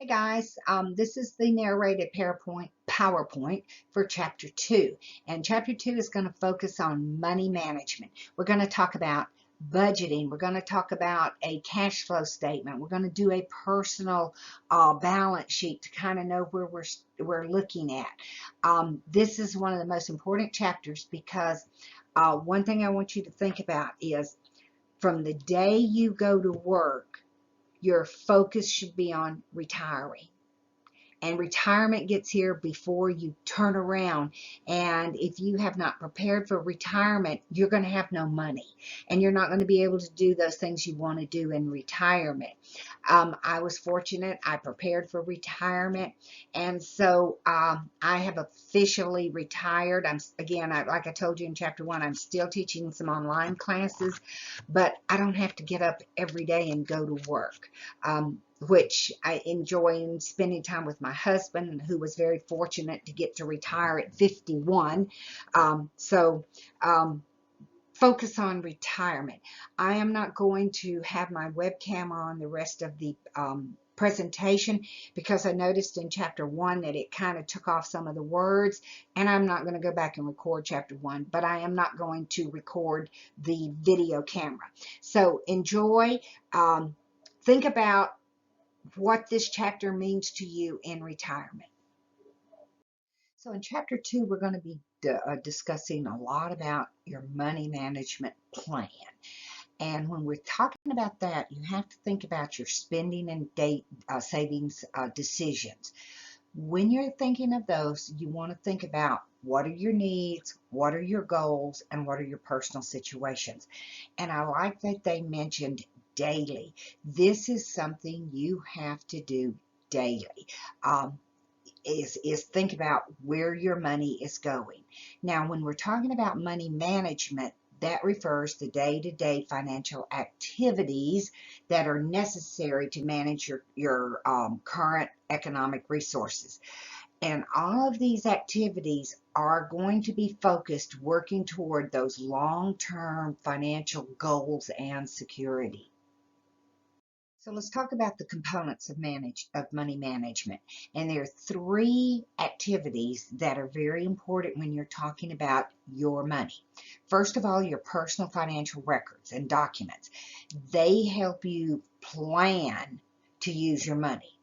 Hey guys, this is the narrated PowerPoint for Chapter 2. And Chapter 2 is going to focus on money management. We're going to talk about budgeting. We're going to talk about a cash flow statement. We're going to do a personal balance sheet to kind of know where we're looking at. This is one of the most important chapters because one thing I want you to think about is from the day you go to work, your focus should be on retiring. And retirement gets here before you turn around. And if you have not prepared for retirement, you're going to have no money. And you're not going to be able to do those things you want to do in retirement. I was fortunate. I prepared for retirement. And so I have officially retired. Like I told you in Chapter 1, I'm still teaching some online classes. But I don't have to get up every day and go to work. Which I enjoy spending time with my husband, who was very fortunate to get to retire at 51. Focus on retirement. I am not going to have my webcam on the rest of the presentation because I noticed in Chapter 1 that it kind of took off some of the words, and I'm not going to go back and record Chapter 1, but I am not going to record the video camera. So enjoy. Think about what this chapter means to you in retirement. So in Chapter 2, we're going to be discussing a lot about your money management plan. And when we're talking about that, you have to think about your spending and savings decisions. When you're thinking of those, you want to think about what are your needs, what are your goals, and what are your personal situations. And I like that they mentioned daily. This is something you have to do daily. Is think about where your money is going. Now, when we're talking about money management, that refers to day-to-day financial activities that are necessary to manage your current economic resources. And all of these activities are going to be focused working toward those long-term financial goals and security. So let's talk about the components of money management. And there are three activities that are very important when you're talking about your money. First of all, your personal financial records and documents. They help you plan to use your money.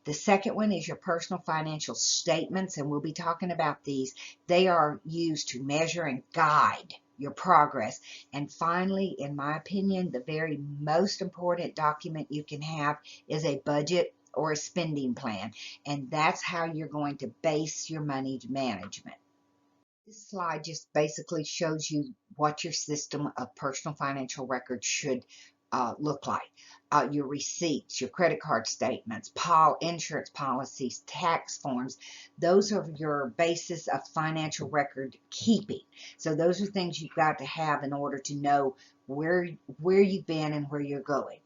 The second one is your personal financial statements, and we'll be talking about these. They are used to measure and guide your progress. And finally, in my opinion, the very most important document you can have is a budget or a spending plan. And that's how you're going to base your money management. This slide just basically shows you what your system of personal financial records should look like. Your receipts, your credit card statements, insurance policies, tax forms. Those are your basis of financial record keeping. So those are things you've got to have in order to know where you've been and where you're going.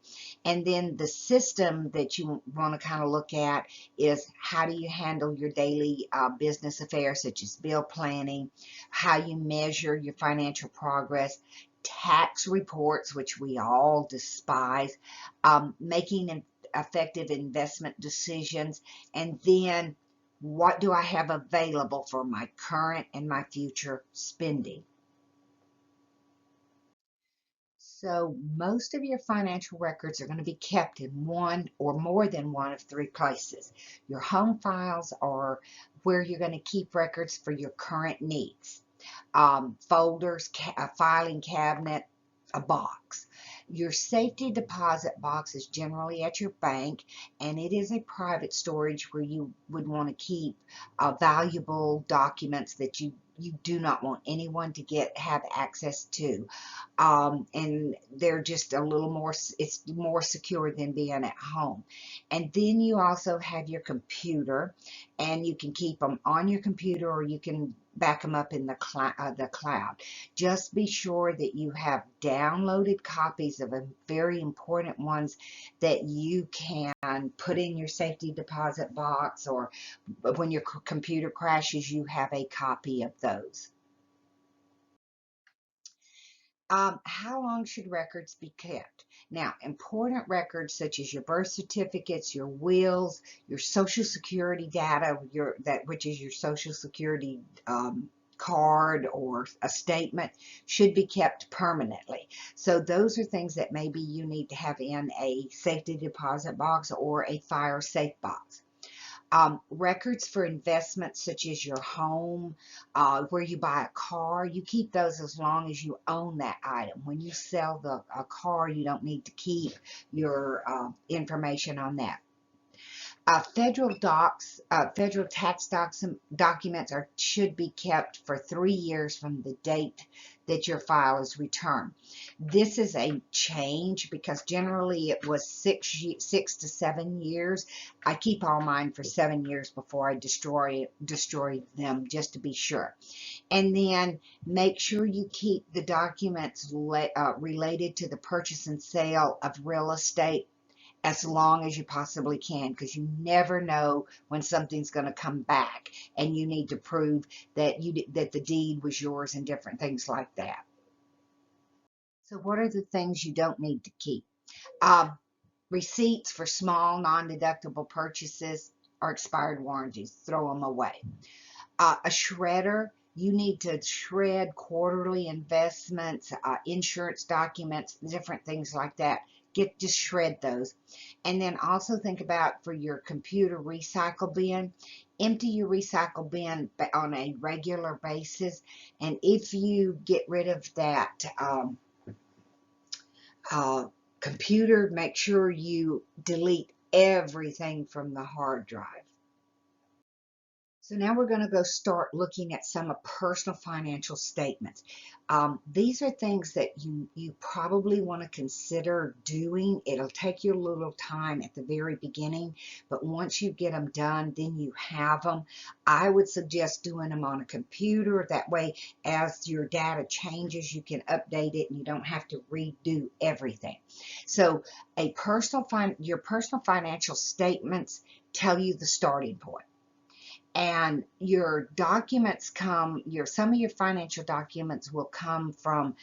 And then the system that you want to kind of look at is how do you handle your daily business affairs, such as bill planning, how you measure your financial progress, tax reports, which we all despise, making effective investment decisions, and then what do I have available for my current and my future spending. So most of your financial records are going to be kept in one or more than one of three places. Your home files are where you're going to keep records for your current needs. Folders, a filing cabinet, a box. Your safety deposit box is generally at your bank, and it is a private storage where you would want to keep valuable documents that you do not want anyone to have access to. And they're just a little more, it's more secure than being at home. And then you also have your computer, and you can keep them on your computer or you can back them up in the cloud. Just be sure that you have downloaded copies of very important ones that you can put in your safety deposit box, or when your computer crashes, you have a copy of those. How long should records be kept? Now, important records such as your birth certificates, your wills, your social security data, which is your social security card or a statement, should be kept permanently. So those are things that maybe you need to have in a safety deposit box or a fire safe box. Records for investments such as your home, where you buy a car, you keep those as long as you own that item. When you sell a car, you don't need to keep your information on that. Federal tax documents should be kept for 3 years from the date that your file is returned. This is a change because generally it was 6 to 7 years. I keep all mine for 7 years before I destroy them just to be sure. And then make sure you keep the documents related to the purchase and sale of real estate as long as you possibly can, because you never know when something's going to come back and you need to prove that that the deed was yours and different things like that. So what are the things you don't need to keep? Receipts for small non-deductible purchases or expired warranties, throw them away. A shredder, you need to shred quarterly investments, insurance documents, different things like that. Just shred those. And then also think about for your computer recycle bin, empty your recycle bin on a regular basis. And if you get rid of that computer, make sure you delete everything from the hard drive. So now we're going to go start looking at some personal financial statements. These are things that you probably want to consider doing. It'll take you a little time at the very beginning, but once you get them done, then you have them. I would suggest doing them on a computer. That way, as your data changes, you can update it and you don't have to redo everything. So your personal financial statements tell you the starting point. And your documents some of your financial documents will come from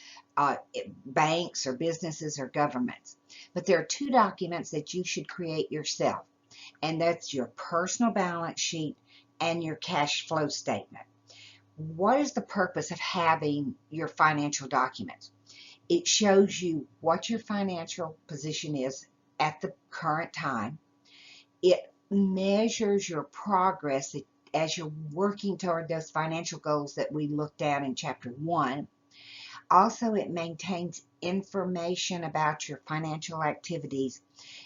banks or businesses or governments. But there are 2 documents that you should create yourself, and that's your personal balance sheet and your cash flow statement. What is the purpose of having your financial documents? It shows you what your financial position is at the current time. It measures your progress as you're working toward those financial goals that we looked at in chapter 1. Also, it maintains information about your financial activities.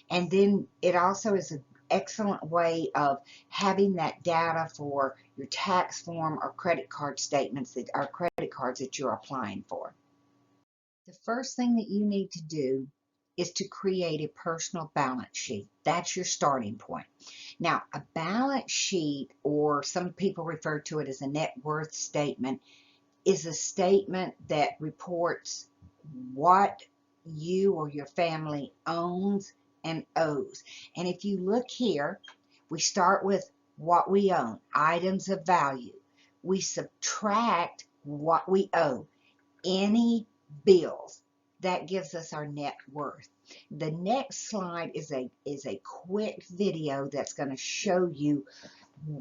And then it also is an excellent way of having that data for your tax form or credit card statements that are credit cards that you're applying for. The first thing that you need to do is to create a personal balance sheet. That's your starting point. Now, a balance sheet, or some people refer to it as a net worth statement, is a statement that reports what you or your family owns and owes. And if you look here, we start with what we own, items of value. We subtract what we owe, any bills. That gives us our net worth. The next slide is a quick video that's going to show you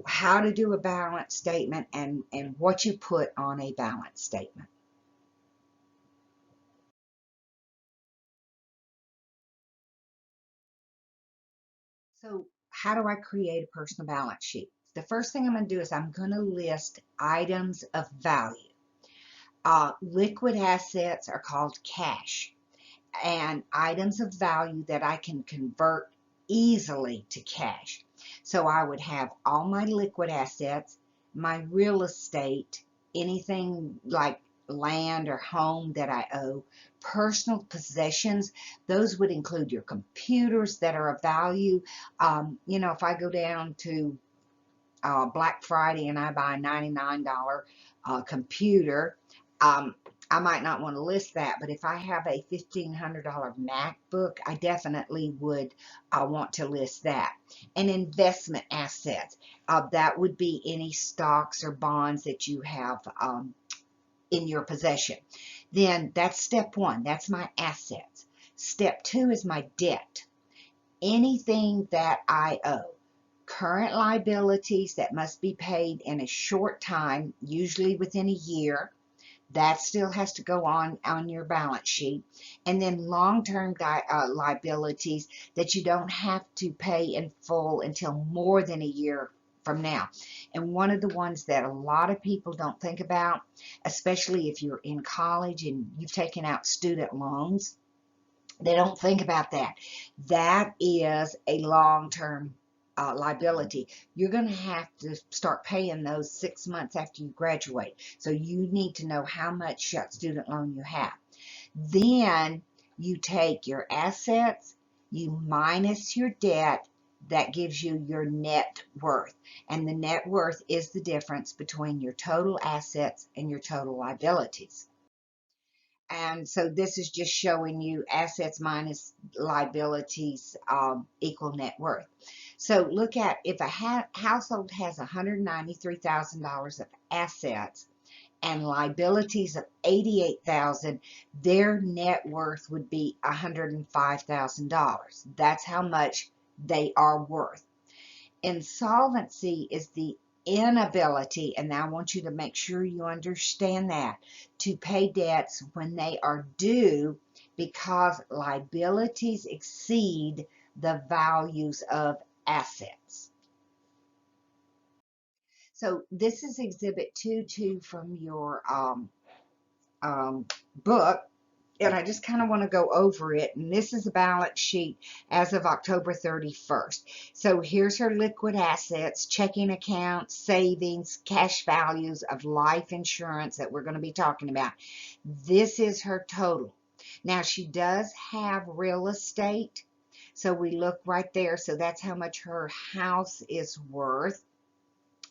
how to do a balance statement and what you put on a balance statement. So how do I create a personal balance sheet? The first thing I'm going to do is I'm going to list items of value. Liquid assets are called cash, and items of value that I can convert easily to cash. So I would have all my liquid assets, my real estate, anything like land or home that I owe, personal possessions. Those would include your computers that are of value. If I go down to Black Friday and I buy a $99 computer, I might not want to list that, but if I have a $1,500 MacBook, I definitely would want to list that. And investment assets, that would be any stocks or bonds that you have in your possession. Then that's step one. That's my assets. Step two is my debt. Anything that I owe. Current liabilities that must be paid in a short time, usually within a year. That still has to go on your balance sheet. And then long-term liabilities that you don't have to pay in full until more than a year from now. And one of the ones that a lot of people don't think about, especially if you're in college and you've taken out student loans, they don't think about that. That is a long-term liability. You're going to have to start paying those 6 months after you graduate. So you need to know how much student loan you have. Then you take your assets, you minus your debt, that gives you your net worth. And the net worth is the difference between your total assets and your total liabilities. And so this is just showing you assets minus liabilities equal net worth. So look at if a household has $193,000 of assets and liabilities of $88,000, their net worth would be $105,000. That's how much they are worth. Insolvency is the inability, and I want you to make sure you understand that, to pay debts when they are due because liabilities exceed the values of assets. So this is Exhibit 2.2 from your book. And I just kind of want to go over it. And this is a balance sheet as of October 31st. So here's her liquid assets, checking accounts, savings, cash values of life insurance that we're going to be talking about. This is her total. Now she does have real estate. So we look right there. So that's how much her house is worth.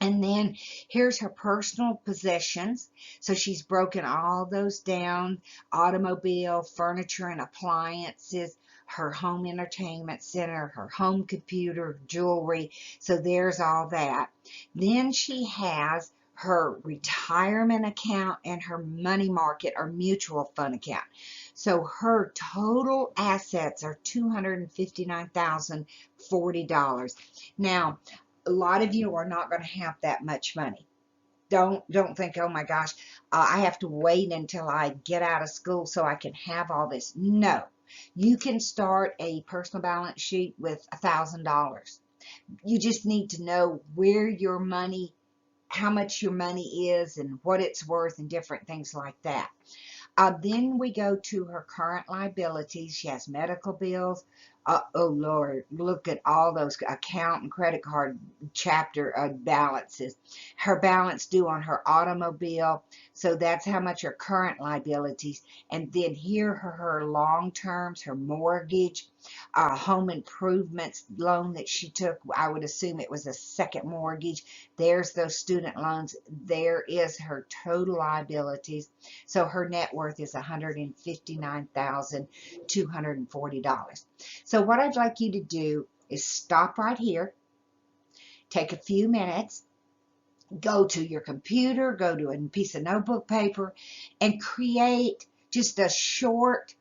And then here's her personal possessions. So she's broken all those down: automobile, furniture and appliances, her home entertainment center, her home computer, jewelry. So there's all that. Then she has her retirement account and her money market or mutual fund account. So her total assets are $259,040. Now, a lot of you are not going to have that much money. Don't think, oh my gosh, I have to wait until I get out of school so I can have all this. No, you can start a personal balance sheet with $1,000. You just need to know where your money, how much your money is and what it's worth and different things like that. Then we go to her current liabilities. She has medical bills. Oh Lord, look at all those account and credit card chapter balances. Her balance due on her automobile. So that's how much her current liabilities. And then here are her long terms, her mortgage, home improvements loan that she took. I would assume it was a second mortgage. There's those student loans. There is her total liabilities. So her net worth is $159,240. So what I'd like you to do is stop right here, take a few minutes, go to your computer, go to a piece of notebook paper, and create just a short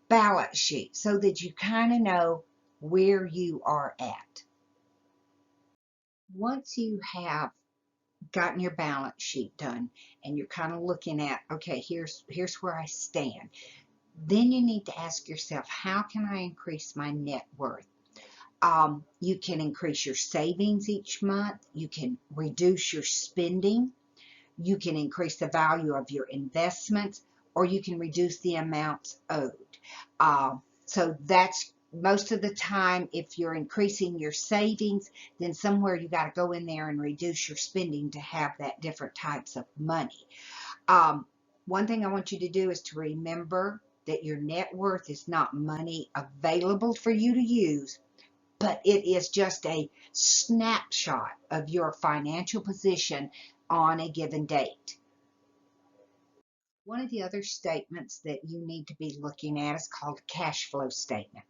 balance sheet so that you kind of know where you are at. Once you have gotten your balance sheet done and you're kind of looking at, okay, here's where I stand, then you need to ask yourself, how can I increase my net worth? You can increase your savings each month. You can reduce your spending. You can increase the value of your investments, or you can reduce the amounts owed. So that's most of the time. If you're increasing your savings, then somewhere you got to go in there and reduce your spending to have that different types of money. One thing I want you to do is to remember that your net worth is not money available for you to use, but it is just a snapshot of your financial position on a given date. One of the other statements that you need to be looking at is called a cash flow statement.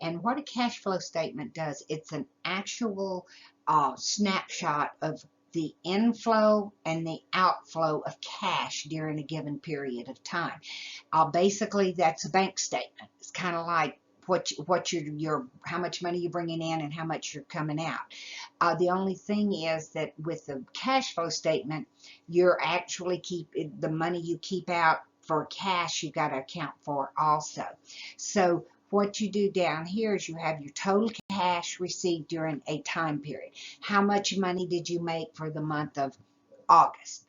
And what a cash flow statement does, it's an actual snapshot of the inflow and the outflow of cash during a given period of time. Basically, that's a bank statement. It's kind of like what your how much money you're bringing in and how much you're coming out. The only thing is that with the cash flow statement, you're actually the money you keep out for cash, you got to account for also. So what you do down here is you have your total cash received during a time period. How much money did you make for the month of August?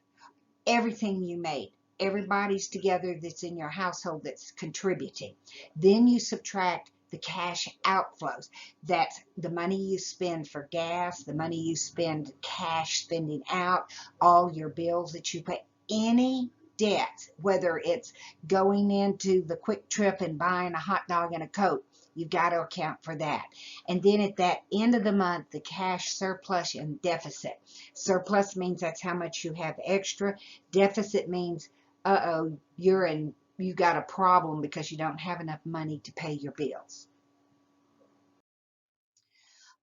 Everything you made. Everybody's together that's in your household that's contributing. Then you subtract the cash outflows. That's the money you spend for gas, the money you spend cash spending out, all your bills that you pay, any debts, whether it's going into the Quick Trip and buying a hot dog and a Coke, you've got to account for that. And then at that end of the month, the cash surplus and deficit. Surplus means that's how much you have extra. Deficit means, you got a problem because you don't have enough money to pay your bills.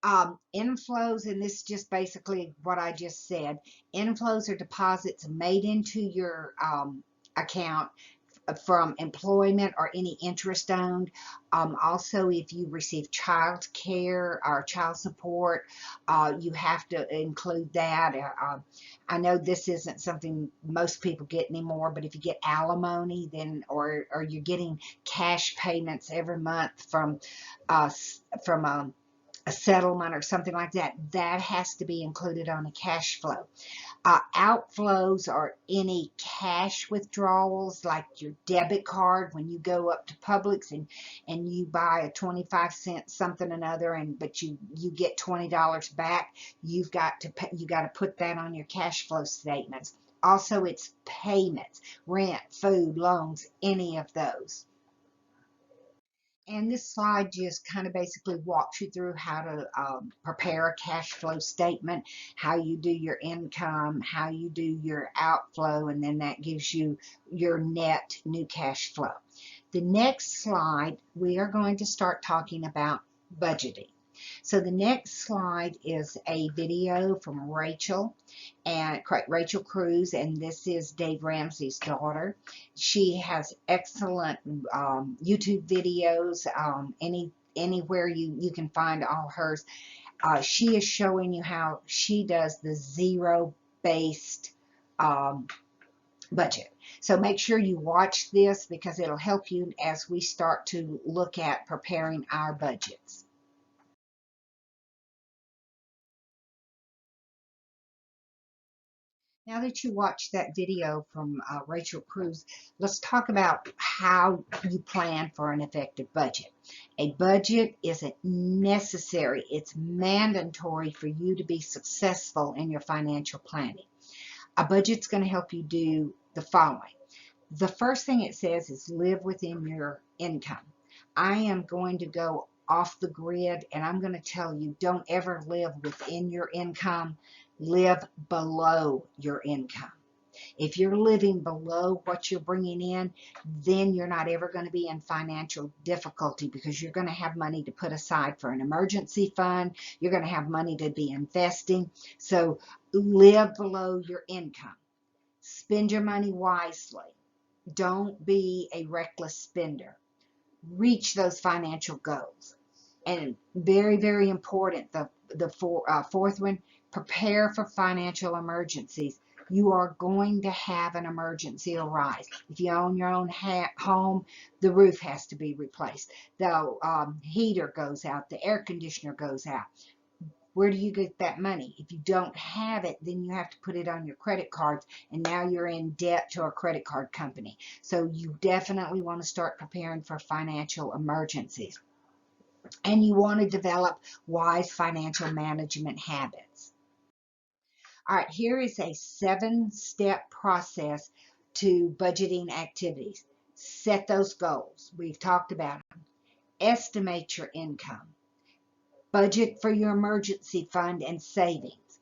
Inflows, and this is just basically what I just said. Inflows are deposits made into your account from employment or any interest owned. Also, if you receive child care or child support, you have to include that. I know this isn't something most people get anymore, but if you get alimony, then or you're getting cash payments every month from a settlement or something like that, that has to be included on a cash flow. Outflows are any cash withdrawals, like your debit card when you go up to Publix and you buy a 25-cent something another, but you get $20 back. You got to put that on your cash flow statements. Also, it's payments, rent, food, loans, any of those. And this slide just kind of basically walks you through how to prepare a cash flow statement, how you do your income, how you do your outflow, and then that gives you your net new cash flow. The next slide, we are going to start talking about budgeting. So the next slide is a video from Rachel Cruz, and this is Dave Ramsey's daughter. She has excellent YouTube videos. Anywhere you can find all hers. She is showing you how she does the zero-based budget. So make sure you watch this because it'll help you as we start to look at preparing our budgets. Now that you watched that video from Rachel Cruz, let's talk about how you plan for an effective budget. A budget isn't necessary, it's mandatory for you to be successful in your financial planning. A budget's going to help you do the following. The first thing it says is live within your income. I am going to go off the grid and I'm going to tell you, don't ever live within your income. Live below your income. If you're living below what you're bringing in, then you're not ever going to be in financial difficulty because you're going to have money to put aside for an emergency fund. You're going to have money to be investing. So live below your income. Spend your money wisely. Don't be a reckless spender. Reach those financial goals. And very, very important, the fourth one, prepare for financial emergencies. You are going to have an emergency arise. If you own your own home, the roof has to be replaced. The heater goes out. The air conditioner goes out. Where do you get that money? If you don't have it, then you have to put it on your credit cards, and now you're in debt to a credit card company. So you definitely want to start preparing for financial emergencies. And you want to develop wise financial management habits. All right, here is a 7-step process to budgeting activities. Set those goals. We've talked about them. Estimate your income. Budget for your emergency fund and savings.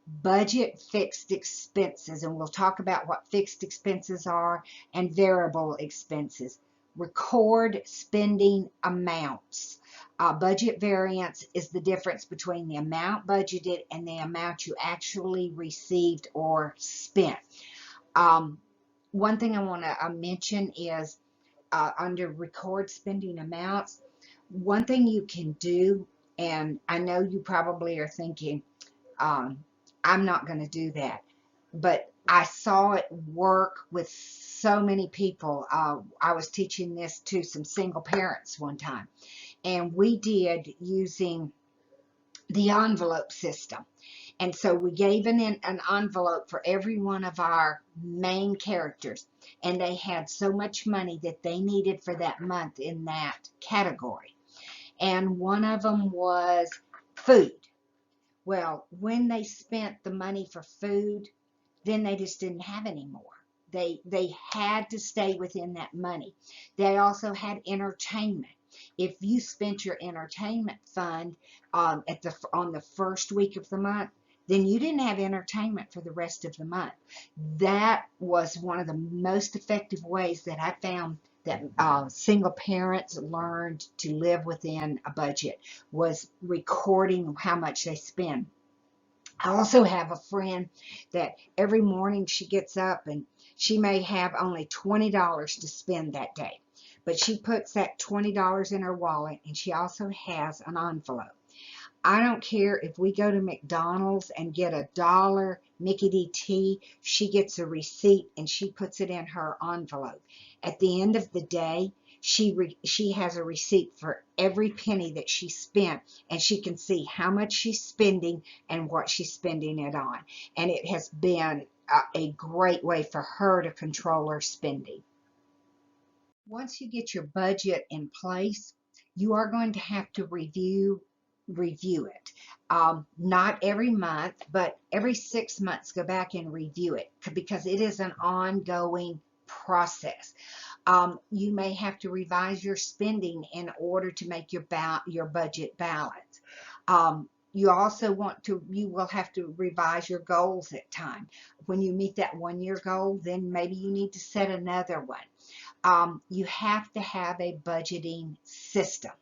Budget fixed expenses, and we'll talk about what fixed expenses are and variable expenses. Record spending amounts. Budget variance is the difference between the amount budgeted and the amount you actually received or spent. Um, One thing I want to mention is under record spending amounts, one thing you can do, and I know you probably are thinking, um, I'm not going to do that, but I saw it work with so many people. I was teaching this to some single parents one time, and we did using the envelope system. And so we gave an envelope for every one of our main characters, and they had so much money that they needed for that month in that category. And one of them was food. Well, when they spent the money for food, then they just didn't have any more. They had to stay within that money. They also had entertainment. If you spent your entertainment fund on the first week of the month, then you didn't have entertainment for the rest of the month. That was one of the most effective ways that I found that single parents learned to live within a budget, was recording how much they spend. I also have a friend that every morning she gets up and she may have only $20 to spend that day, but she puts that $20 in her wallet, and she also has an envelope. I don't care if we go to McDonald's and get a dollar Mickey D tea, she gets a receipt and she puts it in her envelope. At the end of the day, she has a receipt for every penny that she spent, and she can see how much she's spending and what she's spending it on. And it has been a great way for her to control her spending. Once you get your budget in place, you are going to have to review it. Not every month, but every 6 months, go back and review it, because it is an ongoing process. You may have to revise your spending in order to make your budget balance. You also you will have to revise your goals at time. When you meet that 1 year goal, then maybe you need to set another one. You have to have a budgeting system.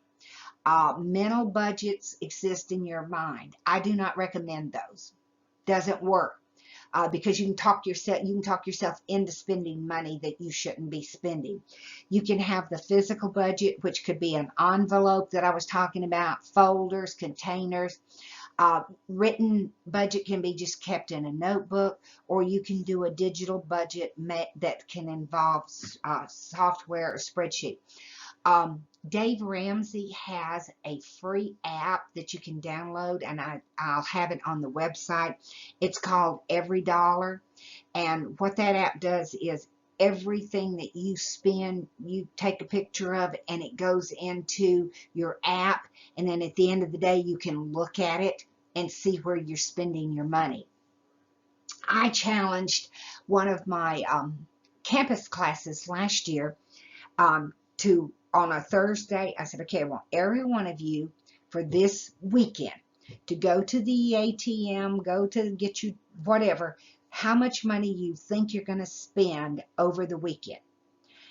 Mental budgets exist in your mind. I do not recommend those. Doesn't work. Because you can talk yourself into spending money that you shouldn't be spending. You can have the physical budget, which could be an envelope that I was talking about, folders, containers. Written budget can be just kept in a notebook, or you can do a digital budget that can involve software or spreadsheet. Dave Ramsey has a free app that you can download, and I'll have it on the website. It's called Every Dollar, and what that app does is everything that you spend, you take a picture of, and it goes into your app, and then at the end of the day, you can look at it and see where you're spending your money. I challenged one of my campus classes last year to, on a Thursday, I said, okay, I want every one of you for this weekend to go to the ATM, go to get you whatever, how much money you think you're going to spend over the weekend.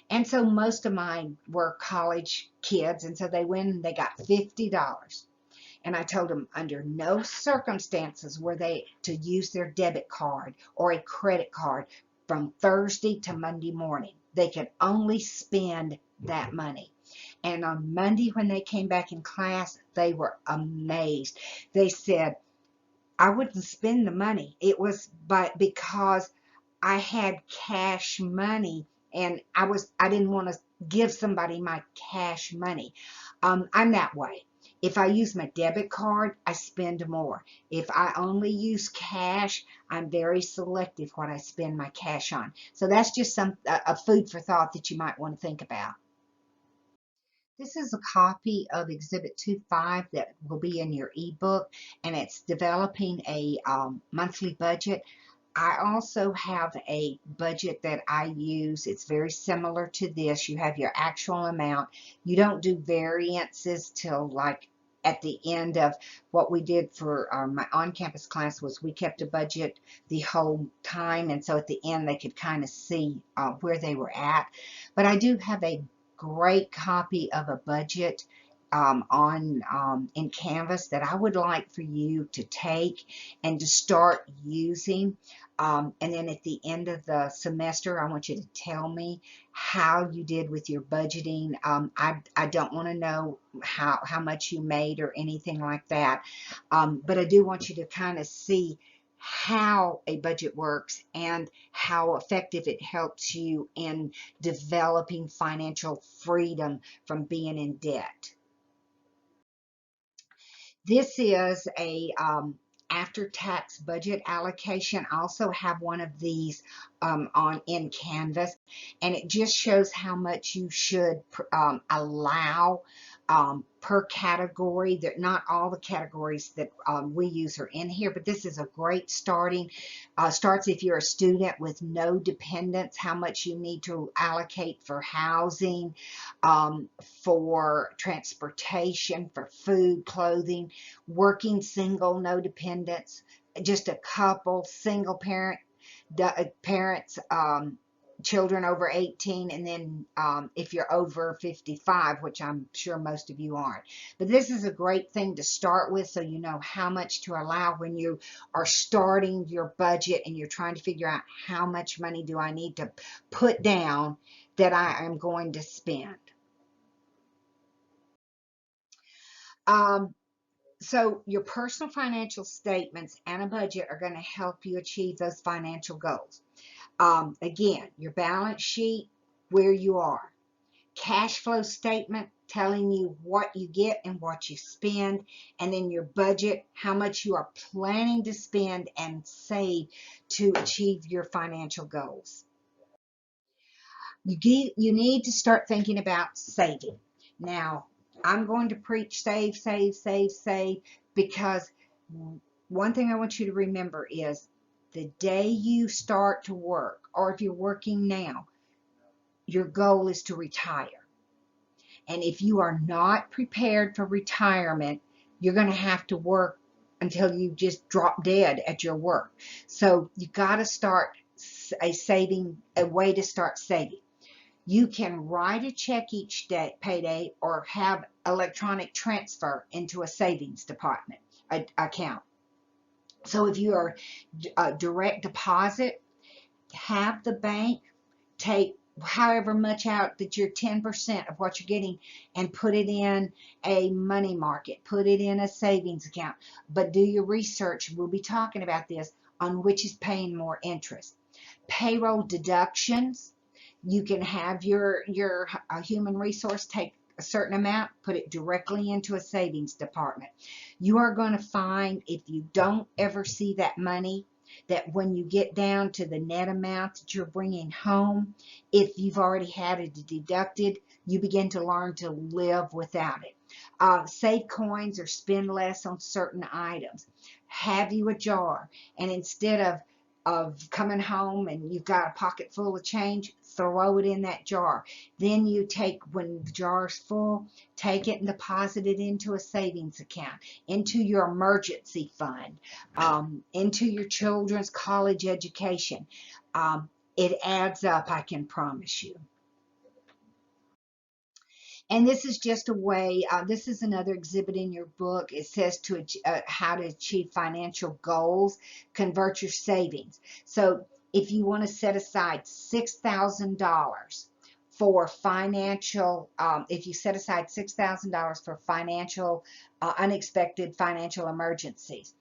And so most of mine were college kids, and so they went and they got $50. And I told them under no circumstances were they to use their debit card or a credit card from Thursday to Monday morning. They could only spend that money. And on Monday, when they came back in class, they were amazed. They said, I wouldn't spend the money. It was because I had cash money, and I didn't want to give somebody my cash money. I'm that way. If I use my debit card, I spend more. If I only use cash, I'm very selective what I spend my cash on. So that's just a food for thought that you might want to think about. This is a copy of Exhibit 2.5 that will be in your ebook, and it's developing a monthly budget. I also have a budget that I use. It's very similar to this. You have your actual amount. You don't do variances till like at the end of what we did for my on-campus class was we kept a budget the whole time, and so at the end they could kind of see where they were at. But I do have a great copy of a budget in Canvas that I would like for you to take and to start using. And then at the end of the semester, I want you to tell me how you did with your budgeting. I don't want to know how much you made or anything like that, but I do want you to kind of see how a budget works and how effective it helps you in developing financial freedom from being in debt. This is a after-tax budget allocation. I also have one of these in Canvas, and it just shows how much you should allow per category. That not all the categories that we use are in here, but this is a great starts if you're a student with no dependents, how much you need to allocate for housing, for transportation, for food, clothing, working single, no dependents, just a couple, single parents, children over 18, and then if you're over 55, which I'm sure most of you aren't. But this is a great thing to start with, so you know how much to allow when you are starting your budget and you're trying to figure out how much money do I need to put down that I am going to spend. So your personal financial statements and a budget are going to help you achieve those financial goals. Again, your balance sheet, where you are. Cash flow statement telling you what you get and what you spend. And then your budget, how much you are planning to spend and save to achieve your financial goals. You need to start thinking about saving. Now, I'm going to preach save, save, save, save, because one thing I want you to remember is the day you start to work, or if you're working now, your goal is to retire. And if you are not prepared for retirement, you're going to have to work until you just drop dead at your work. So you got to start a way to start saving. You can write a check each day, payday, or have electronic transfer into a savings department account. So if you are a direct deposit, have the bank take however much out that you're 10% of what you're getting and put it in a money market, put it in a savings account. But do your research. We'll be talking about this on which is paying more interest. Payroll deductions. You can have your human resource take a certain amount, put it directly into a savings department. You are going to find, if you don't ever see that money, that when you get down to the net amount that you're bringing home, if you've already had it deducted, you begin to learn to live without it. Save coins or spend less on certain items. Have you a jar, and instead of coming home and you've got a pocket full of change, throw it in that jar. Then you take, when the jar's full, take it and deposit it into a savings account, into your emergency fund, into your children's college education. It adds up, I can promise you. And this is just a way, this is another exhibit in your book. It says how to achieve financial goals, convert your savings. So if you want to set aside $6,000 for financial, if you set aside $6,000 for financial, unexpected financial emergencies,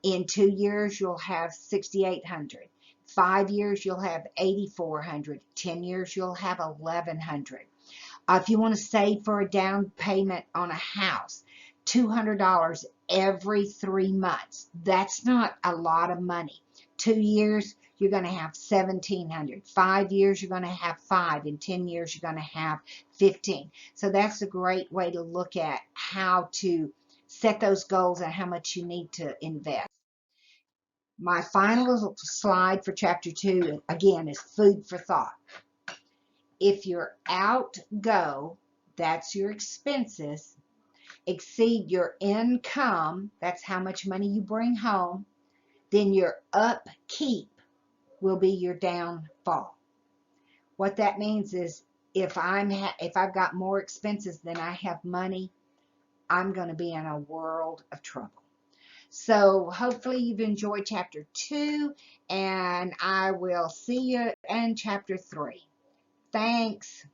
in 2 years you'll have $6,800. 5 years you'll have $8,400. 10 years you'll have $1,100. If you want to save for a down payment on a house, $200 every 3 months. That's not a lot of money. 2 years, you're going to have $1,700. 5 years, you're going to have $5,000. In 10 years, you're going to have $15,000. So that's a great way to look at how to set those goals and how much you need to invest. My final slide for chapter 2, again, is food for thought. If your outgo, that's your expenses, exceed your income, that's how much money you bring home, then your upkeep will be your downfall. What that means is if I've got more expenses than I have money, I'm going to be in a world of trouble. So hopefully you've enjoyed chapter 2, and I will see you in chapter 3. Thanks.